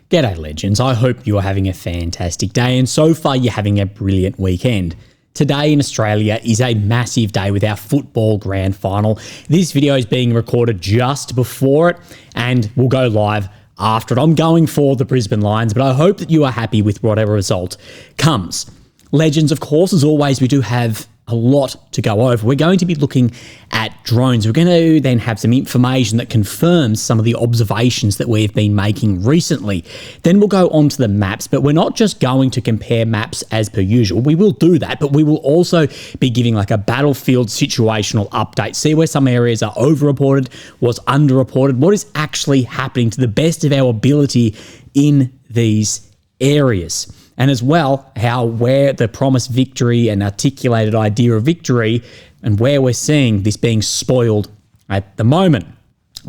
G'day legends, I hope you are having a fantastic day and so far you're having a brilliant weekend. Today in Australia is a massive day with our football grand final. This video is being recorded just before it and will go live after it. I'm going for the Brisbane Lions, but I hope that you are happy with whatever result comes. Legends, of course, as always, we do have a lot to go over. We're going to be looking at drones. We're going to then have some information that confirms some of the observations that we've been making recently. Then we'll go on to the maps, but we're not just going to compare maps as per usual. We will do that, but we will also be giving like a battlefield situational update. See where some areas are overreported, what's underreported, what is actually happening to the best of our ability in these areas. And as well, where the promised victory and articulated idea of victory and where we're seeing this being spoiled at the moment.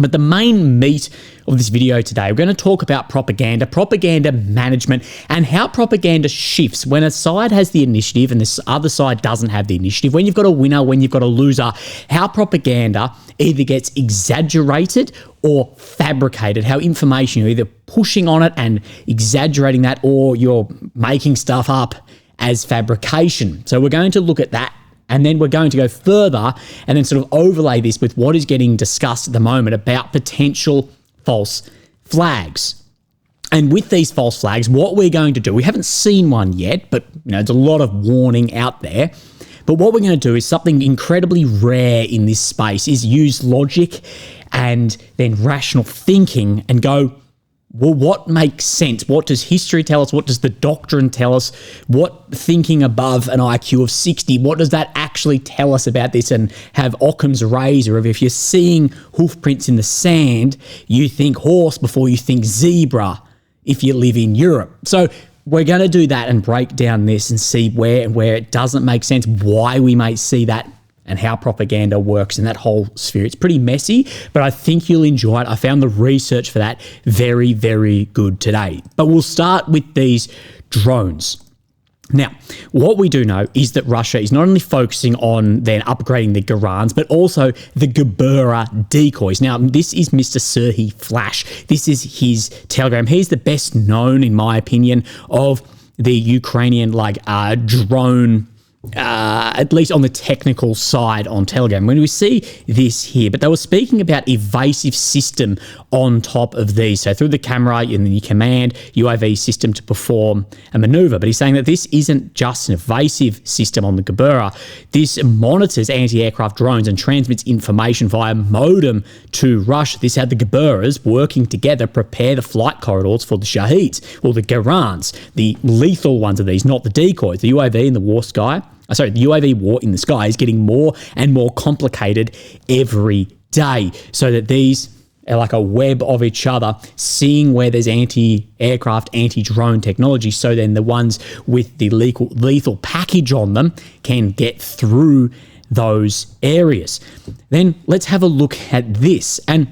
But the main meat of this video today, we're going to talk about propaganda management, and how propaganda shifts when a side has the initiative and this other side doesn't have the initiative. When you've got a winner, when you've got a loser, how propaganda either gets exaggerated or fabricated, how information, you're either pushing on it and exaggerating that, or you're making stuff up as fabrication. So we're going to look at that. And then we're going to go further and then sort of overlay this with what is getting discussed at the moment about potential false flags. And with these false flags, what we're going to do, we haven't seen one yet, but there's a lot of warning out there. But what we're going to do is something incredibly rare in this space, is use logic and then rational thinking and go, well, what makes sense? What does history tell us? What does the doctrine tell us? What thinking above an IQ of 60, what does that actually tell us about this? And have Occam's razor of, if you're seeing hoof prints in the sand, you think horse before you think zebra if you live in Europe. So we're going to do that and break down this and see where it doesn't make sense, why we may see that, and how propaganda works in that whole sphere. It's pretty messy, but I think you'll enjoy it. I found the research for that very, very good today. But we'll start with these drones. Now, what we do know is that Russia is not only focusing on then upgrading the Cauldrons, but also the Gebura decoys. Now, this is Mr. Serhiy Flash. This is his Telegram. He's the best known, in my opinion, of the Ukrainian drone, at least on the technical side on Telegram. When we see this here, but they were speaking about evasive system on top of these. So through the camera, and then you command UAV system to perform a maneuver. But he's saying that this isn't just an evasive system on the Gebura. This monitors anti-aircraft drones and transmits information via modem to Russia. This had the Geburas working together prepare the flight corridors for the Shaheeds, or the Cauldrons, the lethal ones of these, not the decoys. The UAV in the war sky, the UAV war in the sky is getting more and more complicated every day, so that these are like a web of each other, seeing where there's anti-aircraft, anti-drone technology, so then the ones with the lethal package on them can get through those areas. Then let's have a look at this. And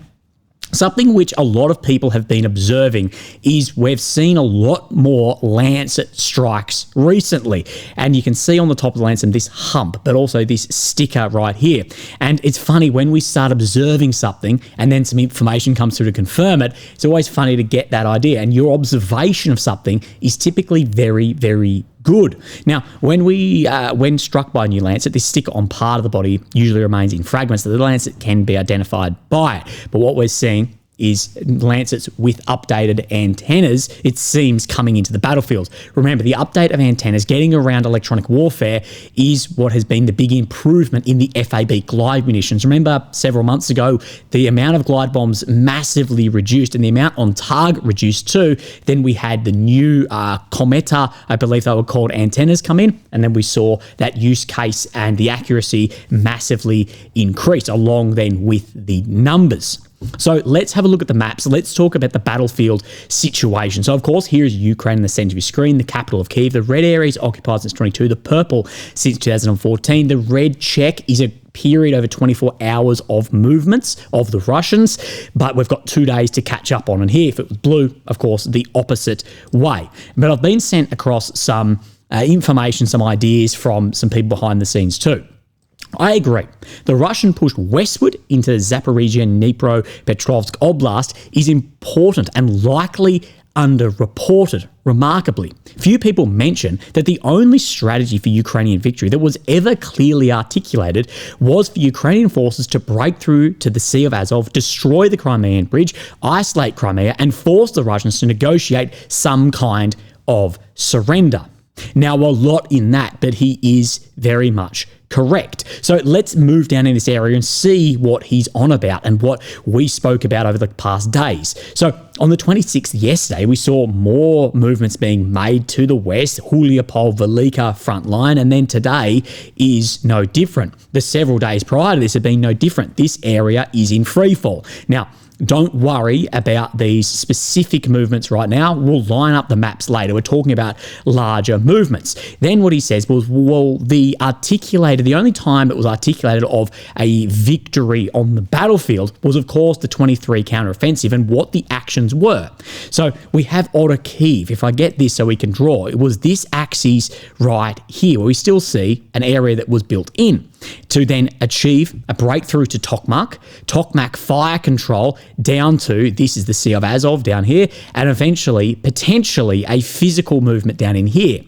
something which a lot of people have been observing is we've seen a lot more Lancet strikes recently. And you can see on the top of the Lancet this hump, but also this sticker right here. And it's funny, when we start observing something and then some information comes through to confirm it, it's always funny to get that idea. And your observation of something is typically very, very good. Now, when struck by a new Lancet, this sticker on part of the body usually remains in fragments, so the Lancet can be identified by it. But what we're seeing is Lancets with updated antennas, it seems, coming into the battlefield. Remember, the update of antennas getting around electronic warfare is what has been the big improvement in the FAB glide munitions. Remember, several months ago, the amount of glide bombs massively reduced and the amount on target reduced too. Then we had the new Cometa, I believe they were called, antennas come in, and then we saw that use case and the accuracy massively increase along then with the numbers. So let's have a look at the maps. Let's talk about the battlefield situation. So, of course, here is Ukraine in the center of your screen, the capital of Kyiv. The red area is occupied since 22, the purple since 2014. The red check is a period over 24 hours of movements of the Russians, but we've got 2 days to catch up on. And here, if it was blue, of course, the opposite way. But I've been sent across some information, some ideas from some people behind the scenes too. I agree. The Russian push westward into Zaporizhia, Dnipropetrovsk Oblast is important and likely underreported, remarkably. Few people mention that the only strategy for Ukrainian victory that was ever clearly articulated was for Ukrainian forces to break through to the Sea of Azov, destroy the Crimean Bridge, isolate Crimea, and force the Russians to negotiate some kind of surrender. Now, a lot in that, but he is very much correct. So let's move down in this area and see what he's on about and what we spoke about over the past days. So on the 26th yesterday, we saw more movements being made to the west, Huliapol, Velika front line, and then today is no different. The several days prior to this have been no different. This area is in freefall. Now, don't worry about these specific movements right now. We'll line up the maps later. We're talking about larger movements. Then what he says was, well, the only time it was articulated of a victory on the battlefield was, of course, the 23 counteroffensive and what the actions were. So we have Outer Kyiv. If I get this so we can draw, it was this axis right here where we still see an area that was built in to then achieve a breakthrough to Tokmak fire control down to, this is the Sea of Azov down here, and eventually, potentially, a physical movement down in here.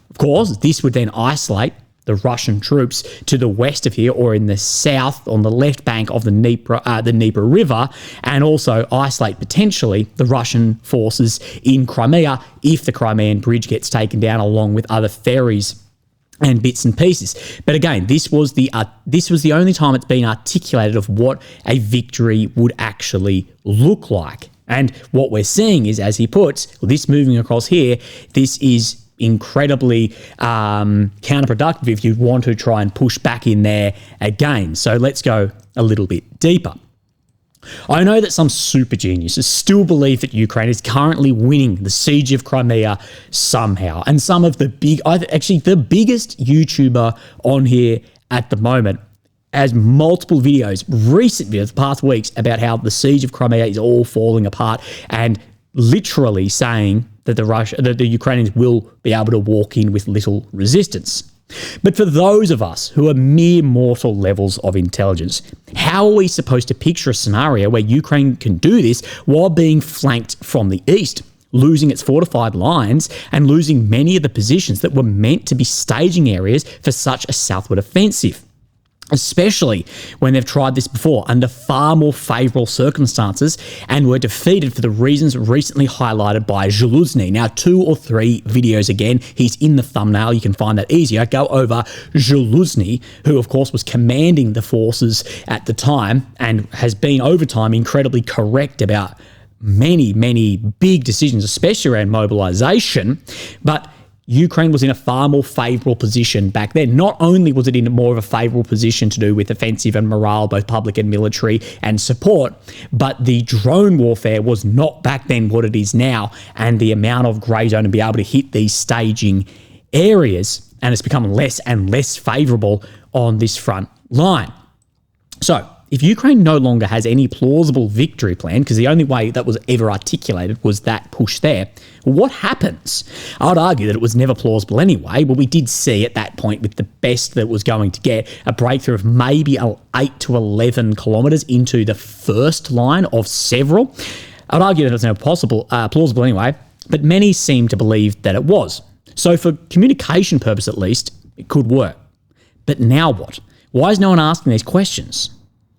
Of course, this would then isolate the Russian troops to the west of here or in the south on the left bank of the Dnieper River, and also isolate potentially the Russian forces in Crimea if the Crimean Bridge gets taken down along with other ferries and bits and pieces. But again, this was the only time it's been articulated of what a victory would actually look like. And what we're seeing is, as he puts, this moving across here, this is incredibly counterproductive if you want to try and push back in there again. So let's go a little bit deeper. I know that some super geniuses still believe that Ukraine is currently winning the siege of Crimea somehow. And some of the the biggest YouTuber on here at the moment has multiple videos, recent videos, the past weeks, about how the siege of Crimea is all falling apart and literally saying that the Ukrainians will be able to walk in with little resistance. But for those of us who are mere mortal levels of intelligence, how are we supposed to picture a scenario where Ukraine can do this while being flanked from the east, losing its fortified lines and losing many of the positions that were meant to be staging areas for such a southward offensive? Especially when they've tried this before under far more favourable circumstances and were defeated for the reasons recently highlighted by Zaluzny. Now, 2 or 3 videos again, he's in the thumbnail, you can find that easier. Go over Zaluzny, who of course was commanding the forces at the time and has been over time incredibly correct about many, many big decisions, especially around mobilisation, but Ukraine was in a far more favourable position back then. Not only was it in more of a favourable position to do with offensive and morale, both public and military, and support, but the drone warfare was not back then what it is now, and the amount of grey zone to be able to hit these staging areas, and it's become less and less favourable on this front line. So, if Ukraine no longer has any plausible victory plan, because the only way that was ever articulated was that push there, what happens? I would argue that it was never plausible anyway, but we did see at that point with the best that was going to get a breakthrough of maybe 8 to 11 kilometres into the first line of several. I would argue that it was never plausible anyway, but many seem to believe that it was. So for communication purpose at least, it could work. But now what? Why is no one asking these questions?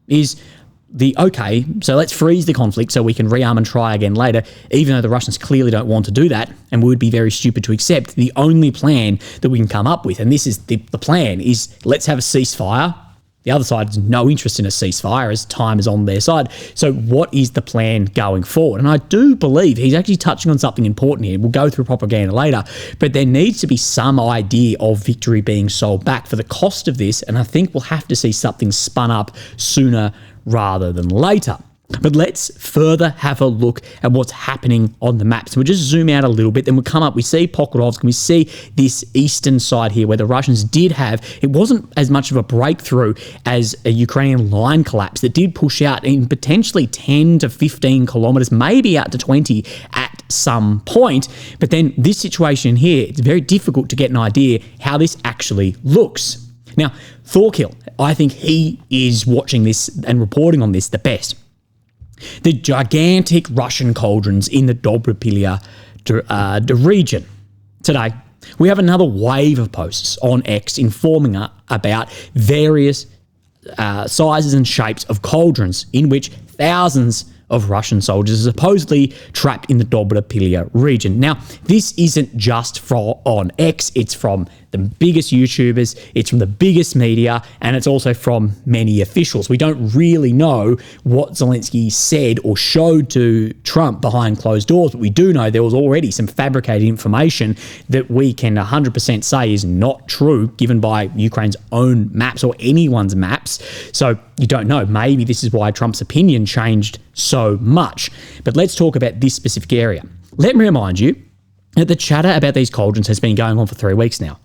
So let's freeze the conflict so we can rearm and try again later, even though the Russians clearly don't want to do that, and we would be very stupid to accept. The only plan that we can come up with, and this is the plan, is let's have a ceasefire. The other side has no interest in a ceasefire as time is on their side. So what is the plan going forward? And I do believe he's actually touching on something important here. We'll go through propaganda later, but there needs to be some idea of victory being sold back for the cost of this, and I think we'll have to see something spun up sooner rather than later. But let's further have a look at what's happening on the map. So we'll just zoom out a little bit, then we'll come up, we see Pokrovsk, and we see this eastern side here where the Russians did have, it wasn't as much of a breakthrough as a Ukrainian line collapse that did push out in potentially 10 to 15 kilometres, maybe out to 20 at some point. But then this situation here, it's very difficult to get an idea how this actually looks. Now, Thorkill, I think he is watching this and reporting on this the best. The gigantic Russian cauldrons in the Dobrapilya region. Today, we have another wave of posts on X informing us about various sizes and shapes of cauldrons in which thousands of Russian soldiers are supposedly trapped in the Dobrapilya region. Now, this isn't just on X, it's from the biggest YouTubers, it's from the biggest media, and it's also from many officials. We don't really know what Zelensky said or showed to Trump behind closed doors, but we do know there was already some fabricated information that we can 100% say is not true, given by Ukraine's own maps or anyone's maps. So you don't know. Maybe this is why Trump's opinion changed so much. But let's talk about this specific area. Let me remind you that the chatter about these cauldrons has been going on for 3 weeks now,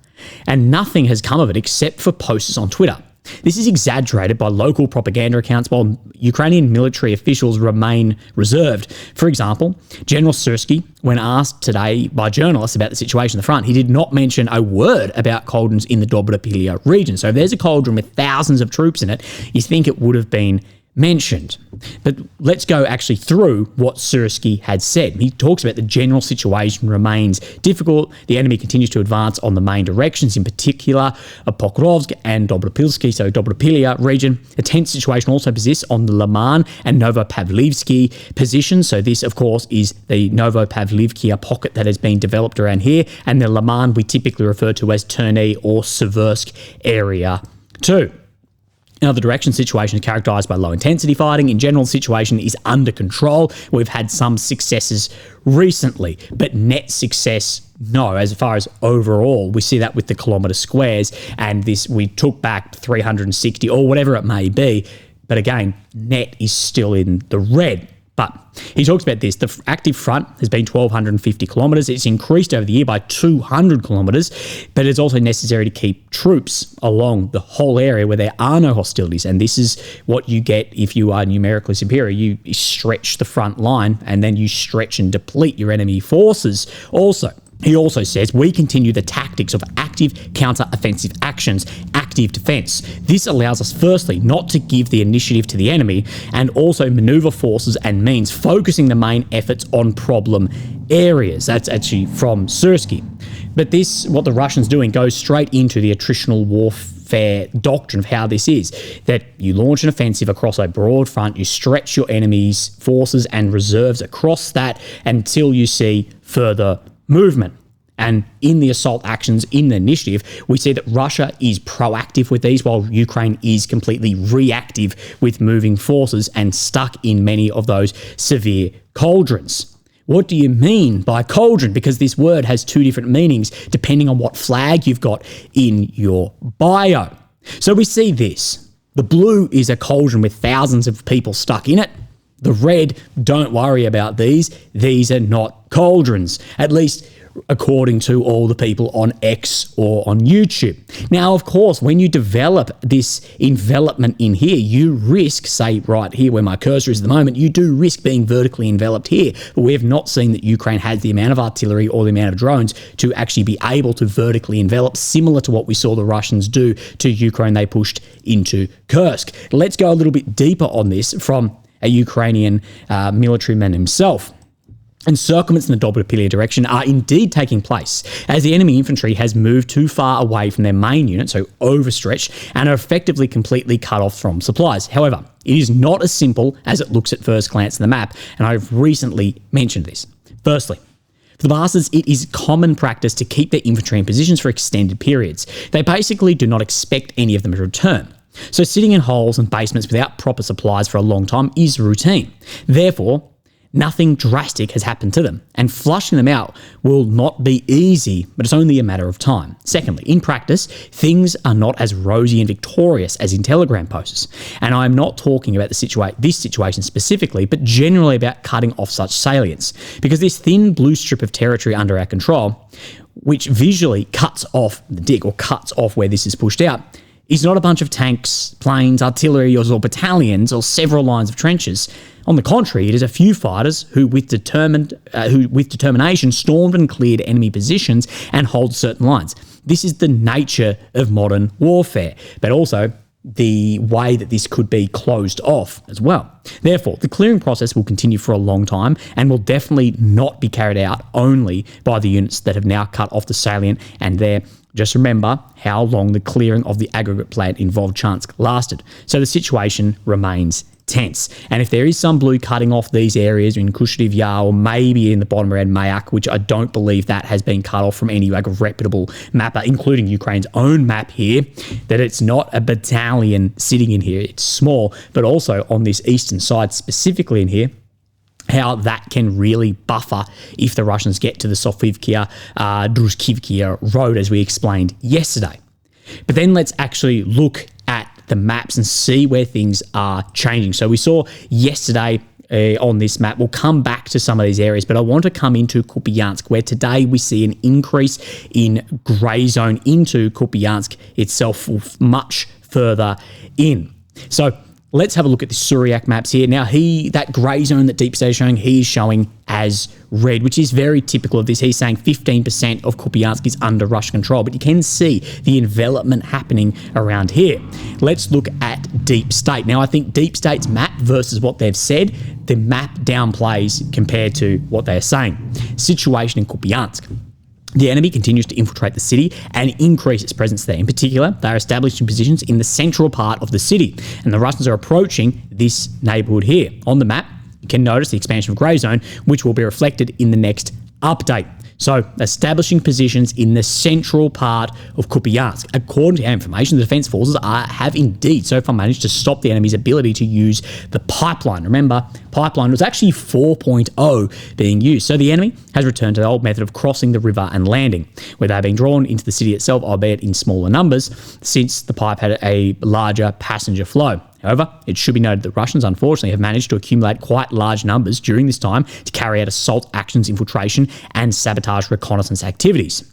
and nothing has come of it except for posts on Twitter. This is exaggerated by local propaganda accounts while Ukrainian military officials remain reserved. For example, General Syrsky, when asked today by journalists about the situation at the front, he did not mention a word about cauldrons in the Dobrapilya region. So if there's a cauldron with thousands of troops in it, you think it would have been mentioned. But let's go actually through what Syrsky had said. He talks about the general situation remains difficult. The enemy continues to advance on the main directions, in particular Pokrovsk and Dobrapilsky, so Dobrapilya region. A tense situation also persists on the Liman and Novopavlivsky positions. So this, of course, is the Novopavlivsky pocket that has been developed around here, and the Liman we typically refer to as Terny or Seversk area too. Now, the direction situation is characterised by low-intensity fighting. In general, the situation is under control. We've had some successes recently, but net success, no. As far as overall, we see that with the kilometre squares, and this we took back 360 or whatever it may be. But again, net is still in the red. But he talks about this. The active front has been 1,250 kilometres. It's increased over the year by 200 kilometres, but it's also necessary to keep troops along the whole area where there are no hostilities. And this is what you get if you are numerically superior. You stretch the front line, and then you stretch and deplete your enemy forces also. He also says, we continue the tactics of active counter-offensive actions, active defence. This allows us, firstly, not to give the initiative to the enemy, and also manoeuvre forces and means, focusing the main efforts on problem areas. That's actually from Syrsky. But this, what the Russians doing, goes straight into the attritional warfare doctrine of how this is, that you launch an offensive across a broad front, you stretch your enemy's forces and reserves across that until you see further movement. And in the assault actions in the initiative, we see that Russia is proactive with these, while Ukraine is completely reactive with moving forces and stuck in many of those severe cauldrons. What do you mean by cauldron? Because this word has two different meanings depending on what flag you've got in your bio. So we see this. The blue is a cauldron with thousands of people stuck in it. The red, don't worry about these. These are not cauldrons, at least according to all the people on X or on YouTube. Now, of course, when you develop this envelopment in here, you risk, say right here where my cursor is at the moment, you do risk being vertically enveloped here. But we have not seen that Ukraine has the amount of artillery or the amount of drones to actually be able to vertically envelop, similar to what we saw the Russians do to Ukraine. They pushed into Kursk. Let's go a little bit deeper on this from a Ukrainian military man himself. Encirclements in the Dobrapilya direction are indeed taking place as the enemy infantry has moved too far away from their main unit, so overstretched, and are effectively completely cut off from supplies. However, it is not as simple as it looks at first glance in the map, and I've recently mentioned this. Firstly, for the bastards, it is common practice to keep their infantry in positions for extended periods. They basically do not expect any of them to return. So sitting in holes and basements without proper supplies for a long time is routine. Therefore, nothing drastic has happened to them, and flushing them out will not be easy, but it's only a matter of time. Secondly, in practice, things are not as rosy and victorious as in Telegram posts, and I'm not talking about this situation specifically, but generally about cutting off such salients, because this thin blue strip of territory under our control, which visually cuts off the dig or cuts off where this is pushed out, is not a bunch of tanks, planes, artillery, or battalions, or several lines of trenches. On the contrary, it is a few fighters who with determination stormed and cleared enemy positions and hold certain lines. This is the nature of modern warfare. But also, the way that this could be closed off as well. Therefore, the clearing process will continue for a long time and will definitely not be carried out only by the units that have now cut off the salient and there. Just remember how long the clearing of the aggregate plant in Vovchansk lasted. So the situation remains tense. And if there is some blue cutting off these areas in Kushitiv Yar or maybe in the bottom around Mayak, which I don't believe that has been cut off from any reputable mapper, including Ukraine's own map here, that it's not a battalion sitting in here. It's small, but also on this eastern side, specifically in here, how that can really buffer if the Russians get to the Sofivkia, Druskivkia road, as we explained yesterday. But then let's actually look at the maps and see where things are changing. So we saw yesterday on this map, we'll come back to some of these areas, but I want to come into Kupyansk, where today we see an increase in grey zone into Kupyansk itself, much further in. So let's have a look at the Suryak maps here. Now, that grey zone that Deep State is showing, he is showing as red, which is very typical of this. He's saying 15% of Kupyansk is under Russian control, but you can see the envelopment happening around here. Let's look at Deep State. Now, I think Deep State's map versus what they've said, the map downplays compared to what they're saying. Situation in Kupyansk. The enemy continues to infiltrate the city and increase its presence there. In particular, they are establishing positions in the central part of the city, and the Russians are approaching this neighborhood here. On the map, you can notice the expansion of grey zone, which will be reflected in the next update. So, establishing positions in the central part of Kupyansk. According to our information, the defense forces have indeed so far managed to stop the enemy's ability to use the pipeline. Remember, pipeline was actually 4.0 being used. So the enemy has returned to the old method of crossing the river and landing, where they're being drawn into the city itself, albeit in smaller numbers, since the pipe had a larger passenger flow. However, it should be noted that Russians, unfortunately, have managed to accumulate quite large numbers during this time to carry out assault actions, infiltration, and sabotage reconnaissance activities.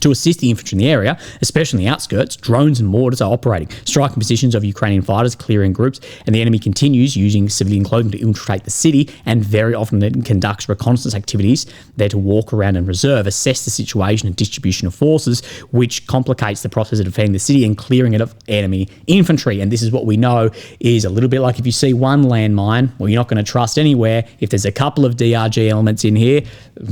To assist the infantry in the area, especially in the outskirts, drones and mortars are operating, striking positions of Ukrainian fighters, clearing groups, and the enemy continues using civilian clothing to infiltrate the city and very often it conducts reconnaissance activities there to walk around and reserve, assess the situation and distribution of forces, which complicates the process of defending the city and clearing it of enemy infantry. And this is what we know is a little bit like if you see one landmine, well, you're not going to trust anywhere. If there's a couple of DRG elements in here,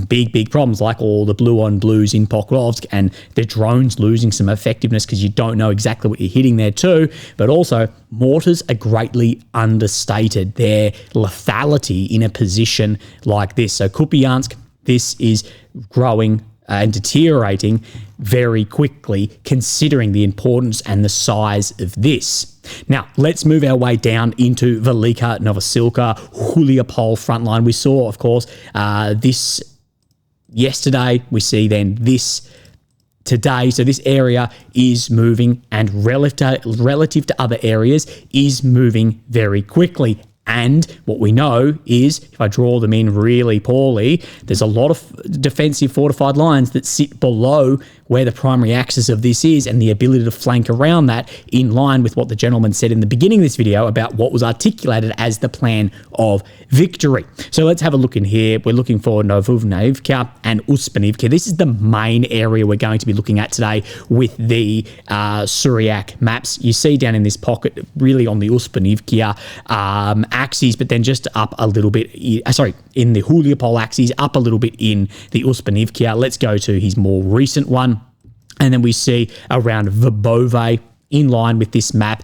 big problems like all the blue on blues in Pokrovsk, and the drones losing some effectiveness because you don't know exactly what you're hitting there too. But also, mortars are greatly understated, their lethality in a position like this. So Kupyansk, this is growing and deteriorating very quickly, considering the importance and the size of this. Now, let's move our way down into Velika Novosilka, Huliopol frontline. We saw, of course, this yesterday. We see then this today. So this area is moving and relative to other areas is moving very quickly. And what we know is, if I draw them in really poorly, there's a lot of defensive fortified lines that sit below where the primary axis of this is, and the ability to flank around that in line with what the gentleman said in the beginning of this video about what was articulated as the plan of victory. So let's have a look in here. We're looking for Novovnaivka and Uspanivka. This is the main area we're going to be looking at today with the Suryak maps. You see down in this pocket, really on the Uspanivka axis, but then just up a little bit, in the Huliopol axis, up a little bit in the Uspanivka. Let's go to his more recent one. And then we see around Verbove in line with this map.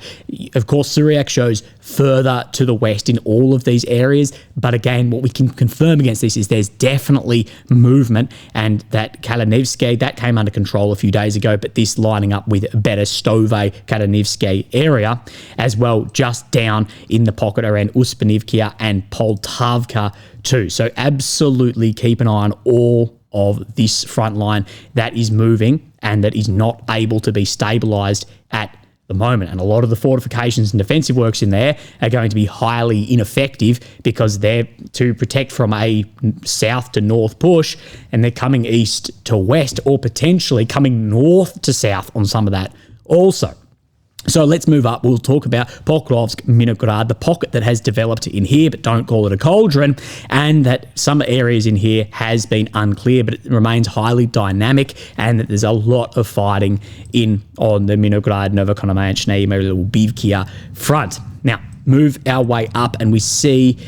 Of course, Suryak shows further to the west in all of these areas. But again, what we can confirm against this is there's definitely movement, and that Kalinivske, that came under control a few days ago, but this lining up with Berestove, Kalinivske area as well, just down in the pocket around Uspanivka and Poltavka too. So absolutely keep an eye on all of this front line that is moving and that is not able to be stabilized at the moment. And a lot of the fortifications and defensive works in there are going to be highly ineffective because they're to protect from a south to north push, and they're coming east to west, or potentially coming north to south on some of that also. So let's move up. We'll talk about Pokrovsk, Minograd, the pocket that has developed in here, but don't call it a cauldron, and that some areas in here has been unclear, but it remains highly dynamic, and that there's a lot of fighting on the Minograd, Novokonomanchny, Lubivkia front. Now, move our way up, and we see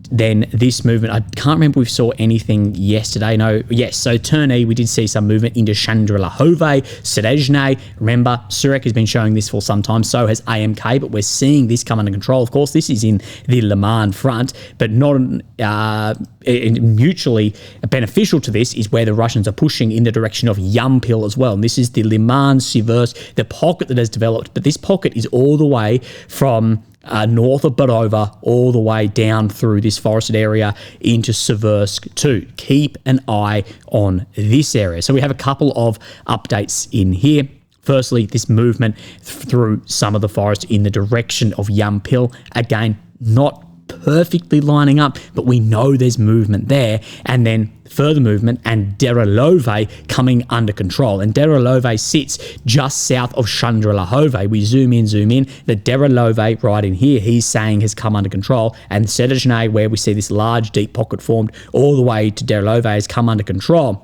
then this movement. I can't remember if we saw anything yesterday. No, yes. So turn E, we did see some movement into Chandrilahove, Serezhne. Remember, Surek has been showing this for some time. So has AMK, but we're seeing this come under control. Of course, this is in the Liman front, but not mutually beneficial to this is where the Russians are pushing in the direction of Yampil as well. And this is the Liman, Siversk, the pocket that has developed. But this pocket is all the way from north of Borova all the way down through this forested area into Siversk too. Keep an eye on this area. So we have a couple of updates in here. Firstly, this movement through some of the forest in the direction of Yampil. Again, not perfectly lining up, but we know there's movement there. And then further movement and Derelove coming under control. And Derelove sits just south of Chandrilahove. We zoom in. The Derelove right in here, he's saying has come under control. And Serezhne, where we see this large deep pocket formed all the way to Derelove, has come under control.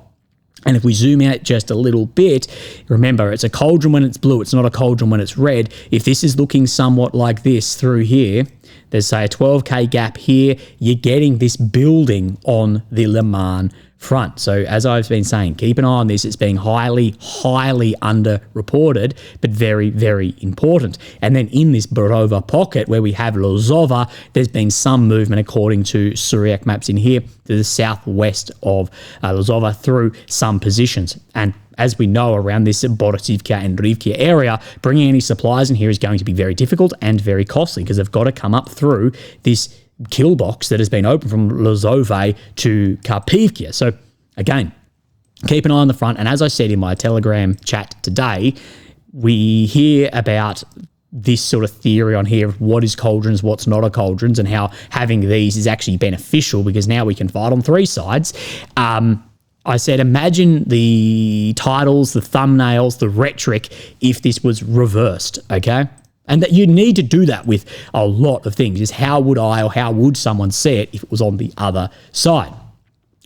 And if we zoom out just a little bit, remember, it's a cauldron when it's blue. It's not a cauldron when it's red. If this is looking somewhat like this through here, there's, say, a 12K gap here. You're getting this building on the Liman front. So as I've been saying, keep an eye on this. It's being highly underreported, but very, very important. And then in this Borova pocket where we have Lozova, there's been some movement according to Suryak maps in here to the southwest of Lozova through some positions. And as we know, around this Borisivka and Rivka area, bringing any supplies in here is going to be very difficult and very costly because they've got to come up through this kill box that has been opened from Lozove to Karpivka. So again, keep an eye on the front. And as I said in my Telegram chat today, we hear about this sort of theory on here of what is cauldrons, what's not a cauldrons, and how having these is actually beneficial because now we can fight on three sides. I said, imagine the titles, the thumbnails, the rhetoric if this was reversed, okay? And that you need to do that with a lot of things, is how would I or how would someone see it if it was on the other side?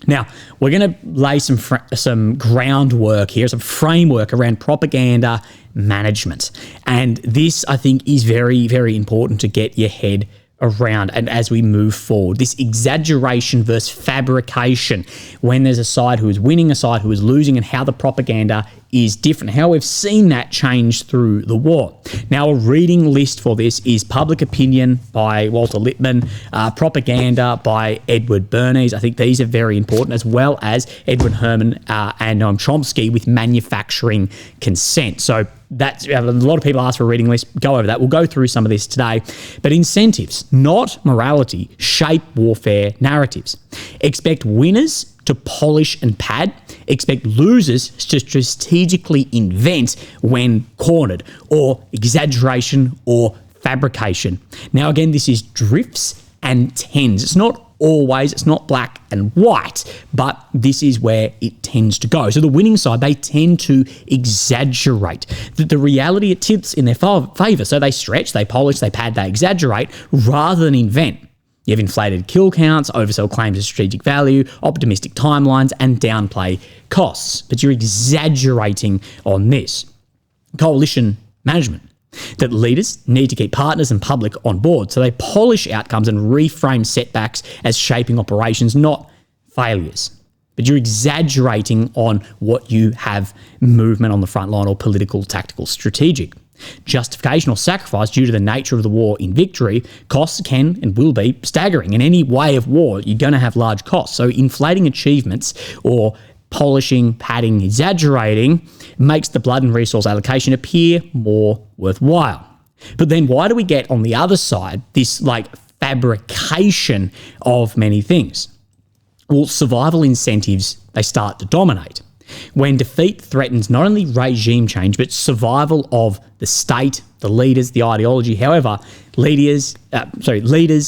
Now, we're going to lay some groundwork here, some framework around propaganda management. And this, I think, is very, very important to get your head around and as we move forward. This exaggeration versus fabrication, when there's a side who is winning, a side who is losing, and how the propaganda is different, how we've seen that change through the war. Now, a reading list for this is Public Opinion by Walter Lippmann, Propaganda by Edward Bernays. I think these are very important, as well as Edward Herman and Noam Chomsky with Manufacturing Consent. So that's a lot of people ask for a reading list. Go over that. We'll go through some of this today. But incentives, not morality, shape warfare narratives. Expect winners to polish and pad. Expect losers to strategically invent when cornered, or exaggeration or fabrication. Now, again, this is drifts and tends. It's not always, it's not black and white, but this is where it tends to go. So the winning side, they tend to exaggerate. The reality, it tips in their favour. So they stretch, they polish, they pad, they exaggerate rather than invent. You have inflated kill counts, oversell claims of strategic value, optimistic timelines, and downplay costs. But you're exaggerating on this. Coalition management. That leaders need to keep partners and public on board, so they polish outcomes and reframe setbacks as shaping operations, not failures. But you're exaggerating on what you have movement on the front line or political, tactical, strategic. Justification or sacrifice due to the nature of the war in victory, costs can and will be staggering. In any way of war, you're going to have large costs. So inflating achievements or polishing, padding, exaggerating makes the blood and resource allocation appear more worthwhile. But then why do we get on the other side this like fabrication of many things? Well, survival incentives, they start to dominate. when defeat threatens not only regime change, but survival of the state, the leaders, the ideology. However, leaders,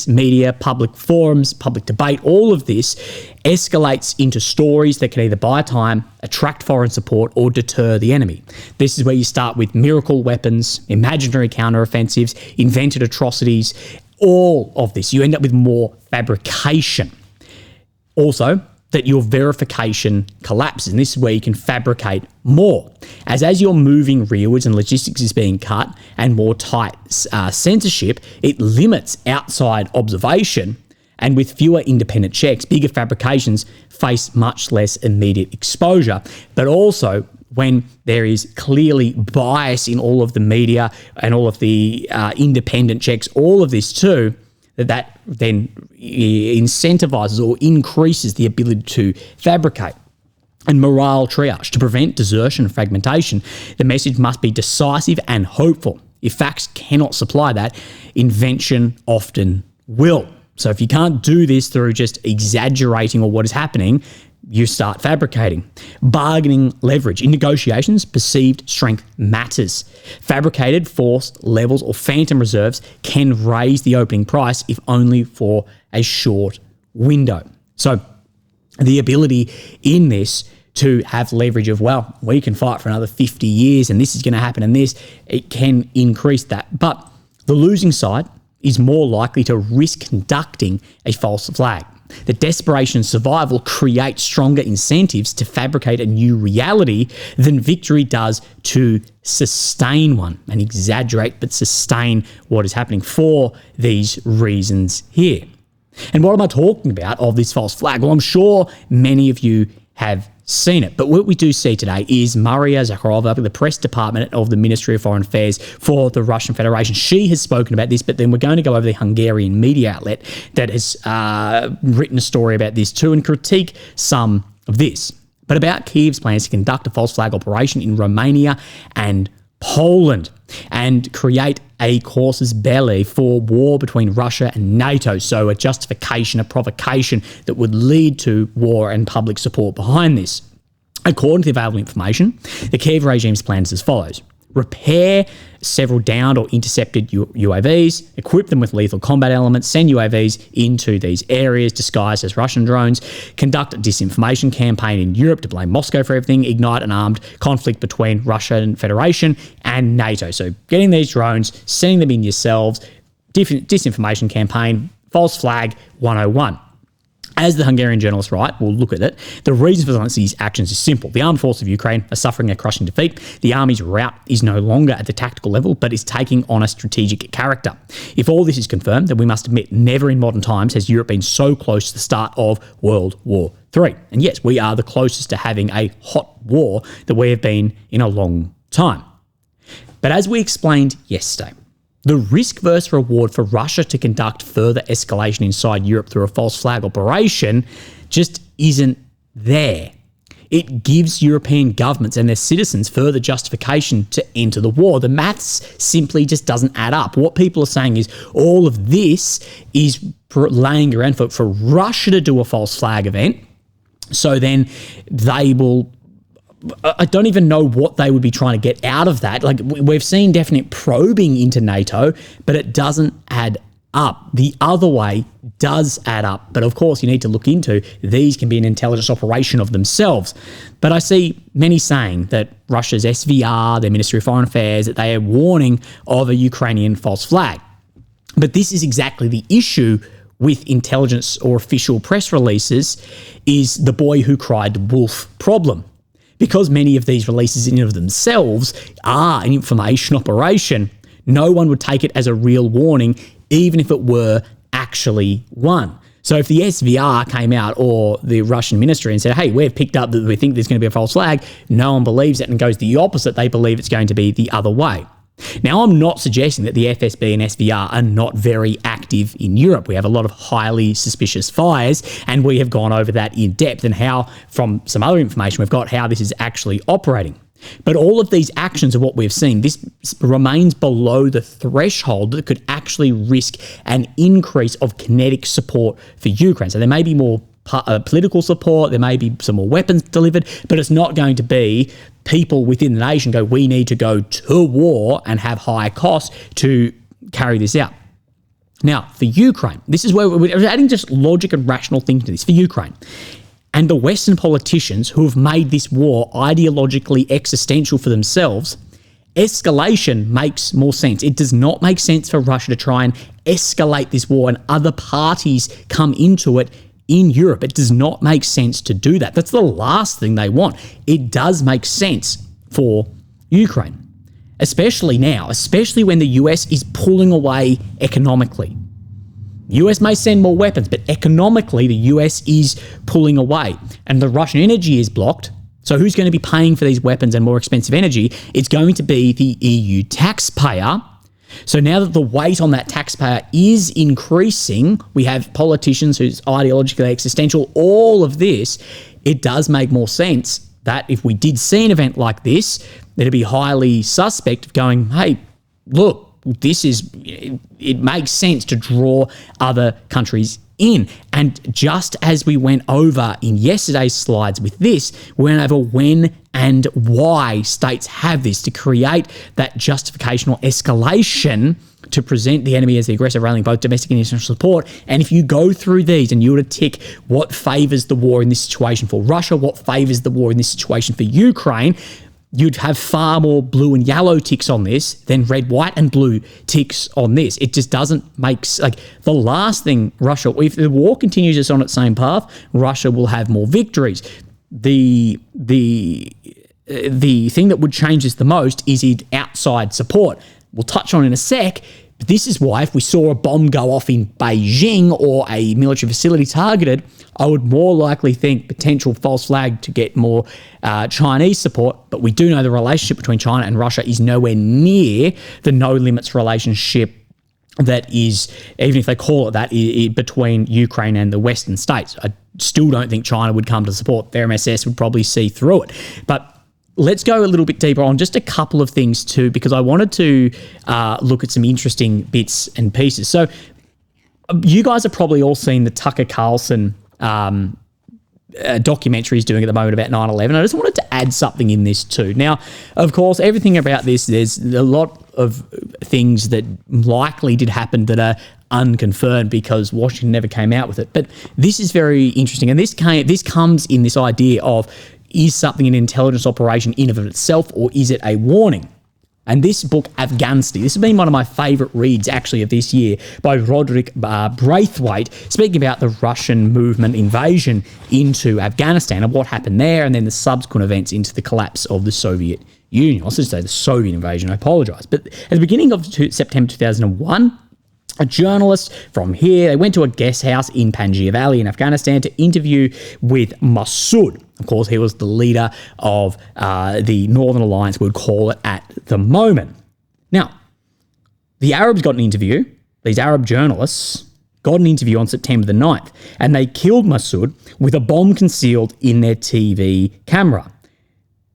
media, public forums, public debate, all of this escalates into stories that can either buy time, attract foreign support, or deter the enemy. This is where you start with miracle weapons, imaginary counteroffensives, invented atrocities, all of this. You end up with more fabrication. Also, that your verification collapses, and this is where you can fabricate more. As you're moving rearwards and logistics is being cut and more tight censorship, it limits outside observation, and with fewer independent checks, bigger fabrications face much less immediate exposure. But also, when there is clearly bias in all of the media and all of the independent checks, all of this too, that then incentivizes or increases the ability to fabricate. And morale triage. To prevent desertion and fragmentation, the message must be decisive and hopeful. If facts cannot supply that, invention often will. So if you can't do this through just exaggerating or what is happening, you start fabricating. Bargaining leverage. In negotiations, perceived strength matters. Fabricated, forced levels or phantom reserves can raise the opening price, if only for a short window. So the ability in this to have leverage of, well, we can fight for another 50 years and this is going to happen and this, it can increase that. But the losing side is more likely to risk conducting a false flag. The desperation and survival create stronger incentives to fabricate a new reality than victory does to sustain one, and exaggerate but sustain what is happening for these reasons here. And what am I talking about of this false flag? Well, I'm sure many of you have seen it. But what we do see today is Maria Zakharova, the press department of the Ministry of Foreign Affairs for the Russian Federation. She has spoken about this, but then we're going to go over the Hungarian media outlet that has written a story about this too and critique some of this. But about Kyiv's plans to conduct a false flag operation in Romania and Poland and create a casus belli for war between Russia and NATO. So a justification, a provocation that would lead to war and public support behind this. According to the available information, the Kyiv regime's plan is as follows. Repair several downed or intercepted UAVs, equip them with lethal combat elements, send UAVs into these areas disguised as Russian drones, conduct a disinformation campaign in Europe to blame Moscow for everything, ignite an armed conflict between Russia and Federation and NATO. So getting these drones, sending them in yourselves, disinformation campaign, false flag 101. As the Hungarian journalists write, we'll look at it, the reason for these actions is simple. The armed forces of Ukraine are suffering a crushing defeat. The army's rout is no longer at the tactical level, but is taking on a strategic character. If all this is confirmed, then we must admit never in modern times has Europe been so close to the start of World War III. And yes, we are the closest to having a hot war that we have been in a long time. But as we explained yesterday, the risk versus reward for Russia to conduct further escalation inside Europe through a false flag operation just isn't there. It gives European governments and their citizens further justification to enter the war. The maths simply just doesn't add up. What people are saying is all of this is laying around for Russia to do a false flag event. So then they will... I don't even know what they would be trying to get out of that. Like, we've seen definite probing into NATO, but it doesn't add up. The other way does add up. But of course, you need to look into these can be an intelligence operation of themselves. But I see many saying that Russia's SVR, their Ministry of Foreign Affairs, that they are warning of a Ukrainian false flag. But this is exactly the issue with intelligence or official press releases, is the boy who cried wolf problem. Because many of these releases in and of themselves are an information operation, no one would take it as a real warning, even if it were actually one. So if the SVR came out or the Russian ministry and said, hey, we've picked up that we think there's going to be a false flag, no one believes it and goes the opposite. They believe it's going to be the other way. Now, I'm not suggesting that the FSB and SVR are not very active in Europe. We have a lot of highly suspicious fires, and we have gone over that in depth and how, from some other information we've got, how this is actually operating. But all of these actions are what we've seen. This remains below the threshold that could actually risk an increase of kinetic support for Ukraine. So there may be more political support, there may be some more weapons delivered, but it's not going to be people within the nation go, we need to go to war and have high costs to carry this out. Now, for Ukraine, this is where we're adding just logic and rational thinking to this. For Ukraine, and the Western politicians who have made this war ideologically existential for themselves, escalation makes more sense. It does not make sense for Russia to try and escalate this war and other parties come into it in Europe. It does not make sense to do that. That's the last thing they want. It does make sense for Ukraine, especially now, especially when the US is pulling away economically. The US may send more weapons, but economically, the US is pulling away and the Russian energy is blocked. So who's going to be paying for these weapons and more expensive energy? It's going to be the EU taxpayer. So now that the weight on that taxpayer is increasing, we have politicians who's ideologically existential, all of this, it does make more sense that if we did see an event like this, it'd be highly suspect of going, hey, look, it makes sense to draw other countries in. And just as we went over in yesterday's slides with this, we went over when and why states have this to create that justificational escalation to present the enemy as the aggressor, rallying both domestic and international support. And if you go through these and you were to tick what favours the war in this situation for Russia, what favours the war in this situation for Ukraine, you'd have far more blue and yellow ticks on this than red, white, and blue ticks on this. It just doesn't make the last thing Russia, if the war continues just on its same path, Russia will have more victories. The thing that would change this the most is its outside support. We'll touch on in a sec. But this is why if we saw a bomb go off in Beijing or a military facility targeted, I would more likely think potential false flag to get more Chinese support. But we do know the relationship between China and Russia is nowhere near the no limits relationship that is, even if they call it that, between Ukraine and the Western states. I still don't think China would come to support. Their MSS would probably see through it. But let's go a little bit deeper on just a couple of things too, because I wanted to look at some interesting bits and pieces. So you guys have probably all seen the Tucker Carlson documentary he's doing at the moment about 9/11. I just wanted to add something in this too. Now, of course, everything about this, there's a lot of things that likely did happen that are unconfirmed because Washington never came out with it. But this is very interesting. And this comes in this idea of, is something an intelligence operation in and of itself, or is it a warning? And this book, Afghanistan, this has been one of my favourite reads actually of this year by Roderick Braithwaite, speaking about the Russian movement invasion into Afghanistan and what happened there, and then the subsequent events into the collapse of the Soviet Union. I should say the Soviet invasion, I apologise. But at the beginning of September 2001, a journalist from here, they went to a guest house in Panjshir Valley in Afghanistan to interview with Massoud. Of course, he was the leader of the Northern Alliance, we would call it at the moment. Now, the Arabs got an interview. These Arab journalists got an interview on September the 9th, and they killed Massoud with a bomb concealed in their TV camera.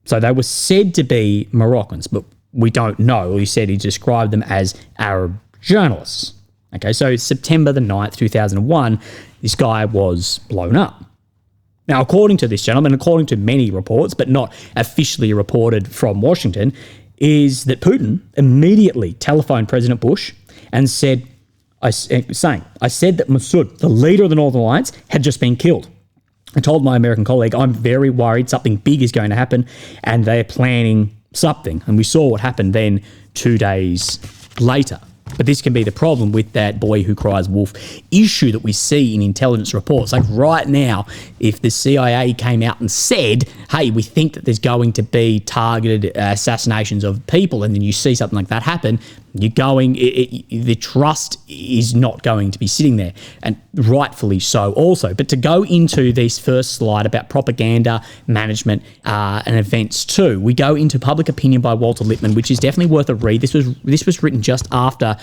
So they were said to be Moroccans, but we don't know. He said he described them as Arab journalists. Okay, so September the 9th, 2001, this guy was blown up. Now, according to this gentleman, according to many reports, but not officially reported from Washington, is that Putin immediately telephoned President Bush and said, I said that Massoud, the leader of the Northern Alliance, had just been killed. I told my American colleague, I'm very worried something big is going to happen and they're planning something. And we saw what happened then 2 days later. But this can be the problem with that boy who cries wolf issue that we see in intelligence reports. Like right now, if the CIA came out and said, hey, we think that there's going to be targeted assassinations of people, and then you see something like that happen, you're going, the trust is not going to be sitting there, and rightfully so also. But to go into this first slide about propaganda, management, and events too, we go into Public Opinion by Walter Lippmann, which is definitely worth a read. This was written just after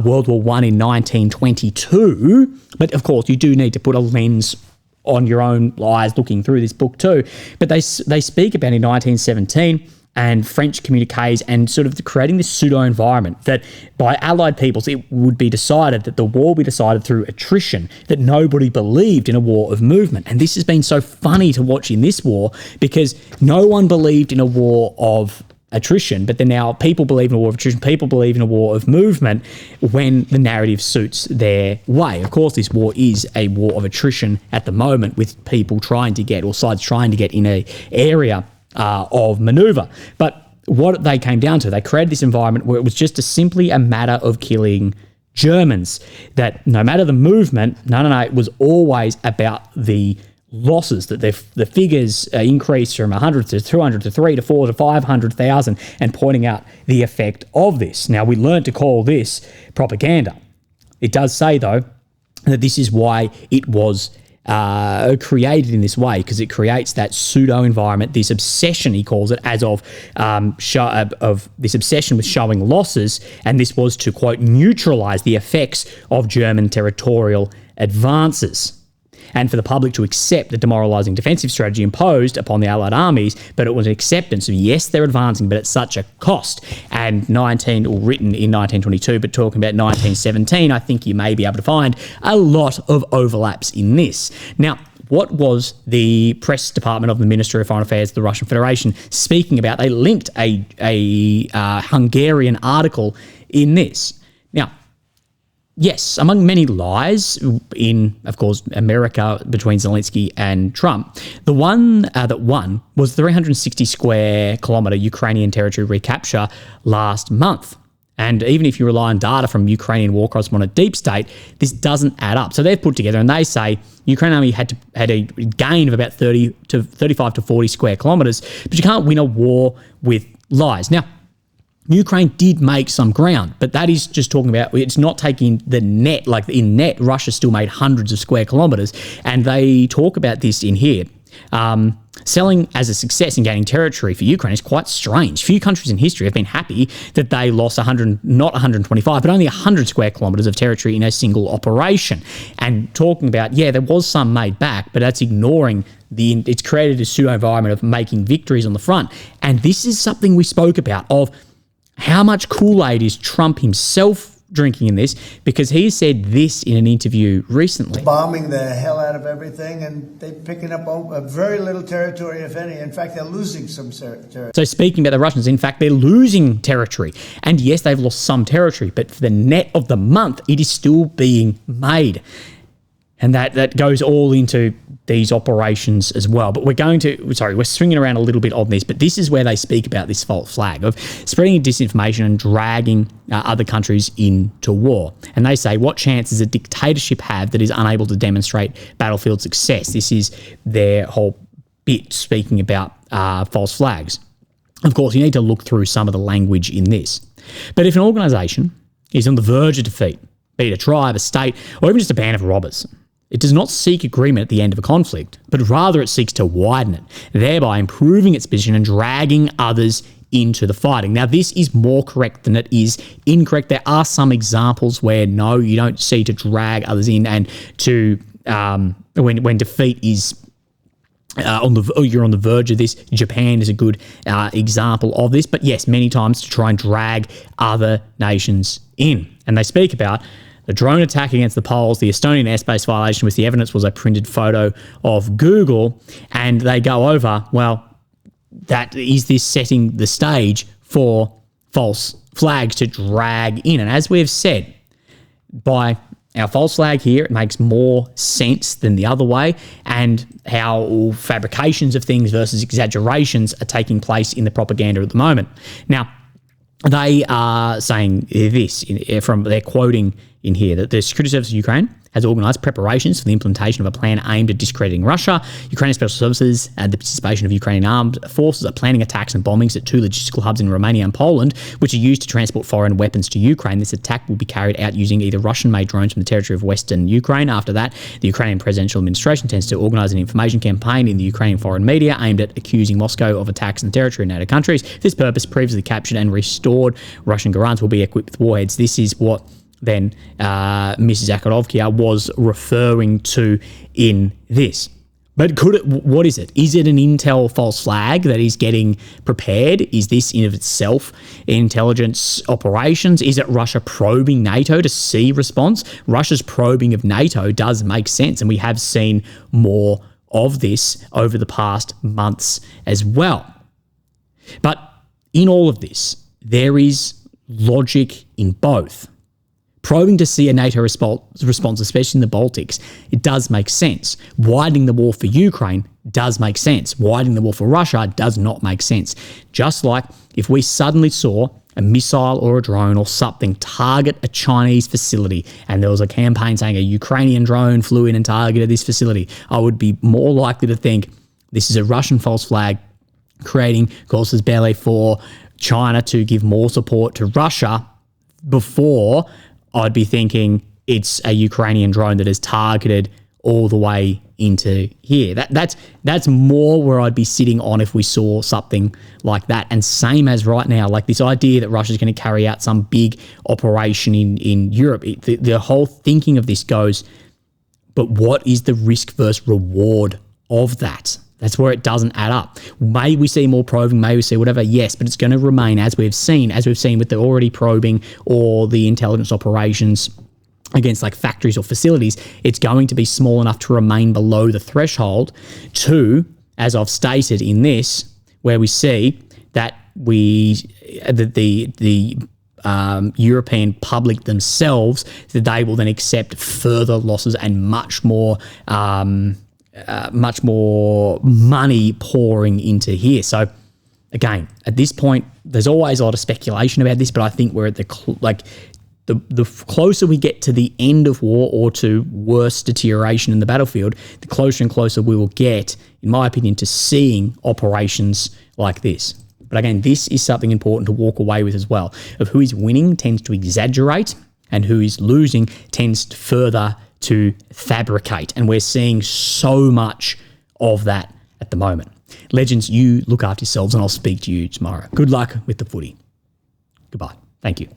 World War I in 1922, but of course you do need to put a lens on your own eyes looking through this book too. But they speak about in 1917, and French communiques and sort of creating this pseudo-environment that by allied peoples it would be decided that the war will be decided through attrition, that nobody believed in a war of movement. And this has been so funny to watch in this war because no one believed in a war of attrition, but then now people believe in a war of attrition, people believe in a war of movement when the narrative suits their way. Of course, this war is a war of attrition at the moment with people trying to get, or sides trying to get in an area of manoeuvre. But what they came down to, they created this environment where it was just simply a matter of killing Germans, that no matter the movement, it was always about the losses, that the figures increased from 100 to 200 to 3 to 4 to 500,000, and pointing out the effect of this. Now, we learned to call this propaganda. It does say, though, that this is why it was created in this way, because it creates that pseudo environment, this obsession, he calls it, as of this obsession with showing losses, and this was to, quote, neutralize the effects of German territorial advances, and for the public to accept the demoralizing defensive strategy imposed upon the Allied armies. But it was an acceptance of, yes, they're advancing, but at such a cost. And written in 1922, but talking about 1917, I think you may be able to find a lot of overlaps in this. Now, what was the press department of the Ministry of Foreign Affairs of the Russian Federation speaking about? They linked a Hungarian article in this. Now, yes, among many lies in, of course, America between Zelensky and Trump, the one that won was 360 square kilometre Ukrainian territory recapture last month. And even if you rely on data from Ukrainian war correspondent Deep State, this doesn't add up. So they've put together, and they say Ukraine army had a gain of about 30 to 35 to 40 square kilometres, but you can't win a war with lies. Now, Ukraine did make some ground, but that is just talking about, it's not taking the net, like in net, Russia still made hundreds of square kilometres, and they talk about this in here. Selling as a success in gaining territory for Ukraine is quite strange. Few countries in history have been happy that they lost 100, not 125, but only 100 square kilometres of territory in a single operation. And talking about, yeah, there was some made back, but that's ignoring it's created a pseudo environment of making victories on the front. And this is something we spoke about, of how much Kool-Aid is Trump himself drinking in this, because he said this in an interview recently. Bombing the hell out of everything, and they're picking up a very little territory, if any. In fact, they're losing some territory. So speaking about the Russians, in fact, they're losing territory. And yes, they've lost some territory, but for the net of the month, it is still being made. And that goes all into these operations as well. But we're swinging around a little bit on this, but this is where they speak about this false flag of spreading disinformation and dragging other countries into war. And they say, what chance does a dictatorship have that is unable to demonstrate battlefield success? This is their whole bit, speaking about false flags. Of course, you need to look through some of the language in this. But if an organisation is on the verge of defeat, be it a tribe, a state, or even just a band of robbers, it does not seek agreement at the end of a conflict, but rather it seeks to widen it, thereby improving its position and dragging others into the fighting. Now, this is more correct than it is incorrect. There are some examples where, no, you don't see to drag others in, and to when defeat is you're on the verge of this. Japan is a good example of this. But yes, many times to try and drag other nations in. And they speak about the drone attack against the Poles, the Estonian airspace violation, which the evidence was a printed photo of Google, and they go over, well, that is this setting the stage for false flags to drag in. And as we have said, by our false flag here, it makes more sense than the other way, and how fabrications of things versus exaggerations are taking place in the propaganda at the moment. Now, they are saying this, they're quoting in here, that the Security Service of Ukraine has organised preparations for the implementation of a plan aimed at discrediting Russia. Ukrainian Special Services and the participation of Ukrainian armed forces are planning attacks and bombings at 2 logistical hubs in Romania and Poland, which are used to transport foreign weapons to Ukraine. This attack will be carried out using either Russian-made drones from the territory of Western Ukraine. After that, the Ukrainian presidential administration tends to organise an information campaign in the Ukrainian foreign media aimed at accusing Moscow of attacks in the territory of NATO countries. For this purpose, previously captured and restored Russian Garants will be equipped with warheads. This is what then Mrs. Akharovkia was referring to in this. But what is it? Is it an intel false flag that is getting prepared? Is this in of itself intelligence operations? Is it Russia probing NATO to see response? Russia's probing of NATO does make sense, and we have seen more of this over the past months as well. But in all of this, there is logic in both. Probing to see a NATO response, especially in the Baltics, it does make sense. Widening the war for Ukraine does make sense. Widening the war for Russia does not make sense. Just like if we suddenly saw a missile or a drone or something target a Chinese facility and there was a campaign saying a Ukrainian drone flew in and targeted this facility, I would be more likely to think this is a Russian false flag creating casus belli for China to give more support to Russia before I'd be thinking it's a Ukrainian drone that is targeted all the way into here. That's more where I'd be sitting on if we saw something like that. And same as right now, like this idea that Russia's going to carry out some big operation in Europe. The whole thinking of this goes, but what is the risk versus reward of that? That's where it doesn't add up. May we see more probing, may we see whatever, yes, but it's going to remain as we've seen with the already probing or the intelligence operations against like factories or facilities, it's going to be small enough to remain below the threshold to, as I've stated in this, where we see that the European public themselves, that they will then accept further losses and much more money pouring into here. So again, at this point, there's always a lot of speculation about this, but I think we're at the closer we get to the end of war or to worse deterioration in the battlefield, the closer and closer we will get, in my opinion, to seeing operations like this. But again, this is something important to walk away with as well, of who is winning tends to exaggerate and who is losing tends to further to fabricate. And we're seeing so much of that at the moment. Legends, you look after yourselves and I'll speak to you tomorrow. Good luck with the footy. Goodbye. Thank you.